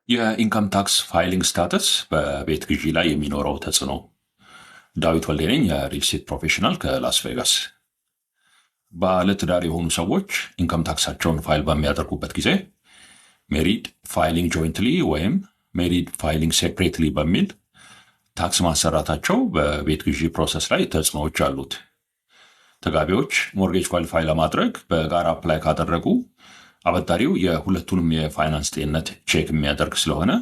የኢንካም ታክስ ፋይሊንግ ስታተስ በቤት ግዢ ላይ የሚኖረው ተጽዕኖ። ዳዊት ወልዴ ነኝ፣ የሪል ስቴት ፕሮፌሽናል ከላስ ቬጋስ። ባለ ትዳር የሆኑ ሰዎች ኢንካም ታክሳቸውን ፋይል በሚያደርጉበት ጊዜ ሜሪድ ፋይሊንግ ጆይንትሊ ወይም ሜሪድ ፋይሊንግ ሴፕሬትሊ በሚል ታክስ ማሰራታቸው በቤት ግዢ ፕሮሰስ ላይ ተጽዕኖዎች አሉት። ተጋቢዎች ሞርጌጅ ኳሊፋይ ለማድረግ በጋራ አፕላይ ካደረጉ አበዳሪው የሁለቱንም የፋይናንስ ጤንነት ቼክ የሚያደርግ ስለሆነ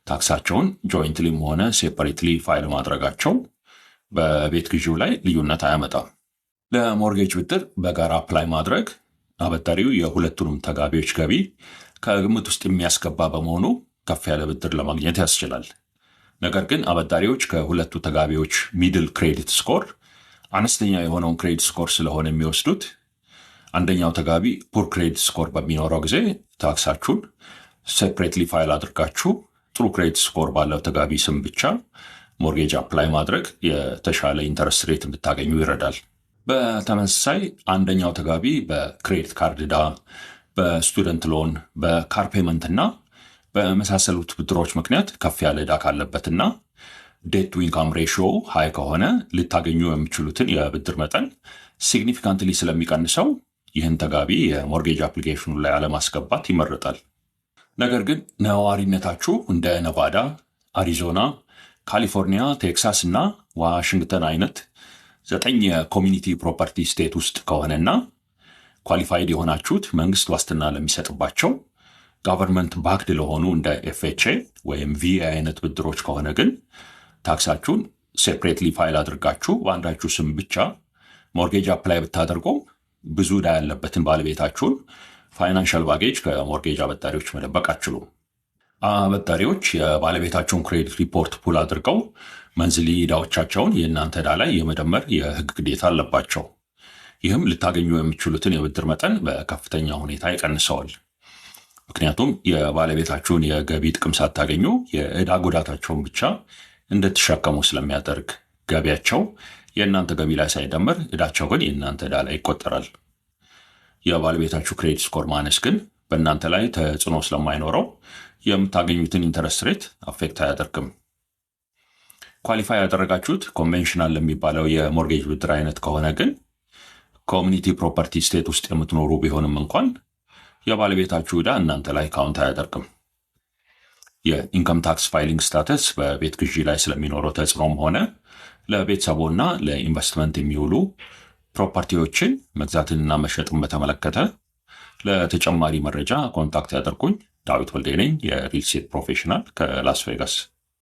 ታክሳቸውን ጆይንትሊም ሆነ ሴፐሬትሊ ፋይል ማድረጋቸው በቤት ግዢው ላይ ልዩነት አያመጣም። ለሞርጌጅ ብድር በጋራ አፕላይ ማድረግ አበዳሪው የሁለቱንም ተጋቢዎች ገቢ ከግምት ውስጥ የሚያስገባ በመሆኑ ከፍ ያለ ብድር ለማግኘት ያስችላል። ነገር ግን አበዳሪዎች ከሁለቱ ተጋቢዎች ሚድል ክሬዲት ስኮር አነስተኛ የሆነውን ክሬዲት ስኮር ስለሆነ የሚወስዱት አንደኛው ተጋቢ ፑር ክሬዲት ስኮር በሚኖረው ጊዜ ታክሳችሁን ሴፕሬትሊ ፋይል አድርጋችሁ ጥሩ ክሬዲት ስኮር ባለው ተጋቢ ስም ብቻ ሞርጌጅ አፕላይ ማድረግ የተሻለ ኢንተረስት ሬት እንድታገኙ ይረዳል። በተመሳሳይ አንደኛው ተጋቢ በክሬዲት ካርድ ዕዳ፣ በስቱደንት ሎን፣ በካር ፔመንት እና በመሳሰሉት ብድሮች ምክንያት ከፍ ያለ ዕዳ ካለበትና ዴት ቱ ኢንካም ሬሽዮ ሃይ ከሆነ ልታገኙ የሚችሉትን የብድር መጠን ሲግኒፊካንትሊ ስለሚቀንሰው ይህን ተጋቢ የሞርጌጅ አፕሊኬሽኑ ላይ አለማስገባት ይመረጣል። ነገር ግን ነዋሪነታችሁ እንደ ነቫዳ፣ አሪዞና፣ ካሊፎርኒያ፣ ቴክሳስ እና ዋሽንግተን አይነት 9 የኮሚኒቲ ፕሮፐርቲ ስቴት ውስጥ ከሆነና ኳሊፋይድ የሆናችሁት መንግስት ዋስትና ለሚሰጥባቸው ጋቨርንመንት ባክድ ለሆኑ እንደ ኤፍኤችኤ ወይም ቪኤ አይነት ብድሮች ከሆነ ግን ታክሳችሁን ሴፕሬትሊ ፋይል አድርጋችሁ በአንዳችሁ ስም ብቻ ሞርጌጅ አፕላይ ብታደርገው ብዙ ዕዳ ያለበትን ባለቤታችሁን ፋይናንሻል ባጌጅ ከሞርጌጅ አበዳሪዎች መደበቅ አትችሉም። አበዳሪዎች የባለቤታቸውን ክሬዲት ሪፖርት ፑል አድርገው መንዝሊ ዕዳዎቻቸውን የእናንተ ዕዳ ላይ የመደመር የህግ ግዴታ አለባቸው። ይህም ልታገኙ የሚችሉትን የብድር መጠን በከፍተኛ ሁኔታ ይቀንሰዋል። ምክንያቱም የባለቤታችሁን የገቢ ጥቅም ሳታገኙ የዕዳ ጉዳታቸውን ብቻ እንድትሸከሙ ስለሚያደርግ ገቢያቸው የእናንተ ገቢ ላይ ሳይደመር ዕዳቸው ግን የእናንተ ዕዳ ላይ ይቆጠራል። የባለቤታችሁ ክሬዲት ስኮር ማነስ ግን በእናንተ ላይ ተጽዕኖ ስለማይኖረው የምታገኙትን ኢንተረስት ሬት አፌክት አያደርግም። ኳሊፋይ ያደረጋችሁት ኮንቬንሽናል ለሚባለው የሞርጌጅ ብድር አይነት ከሆነ ግን ኮሚኒቲ ፕሮፐርቲ ስቴት ውስጥ የምትኖሩ ቢሆንም እንኳን የባለቤታችሁ ዕዳ እናንተ ላይ ካውንት አያደርግም። የኢንካም ታክስ ፋይሊንግ ስታተስ በቤት ግዢ ላይ ስለሚኖረው ተጽዕኖም ሆነ ለቤተሰቦና ለኢንቨስትመንት የሚውሉ ፕሮፐርቲዎችን መግዛትንና መሸጥን በተመለከተ ለተጨማሪ መረጃ ኮንታክት ያደርጉኝ። ዳዊት ወልዴ ነኝ፣ የሪል ስቴት ፕሮፌሽናል ከላስ ቬጋስ።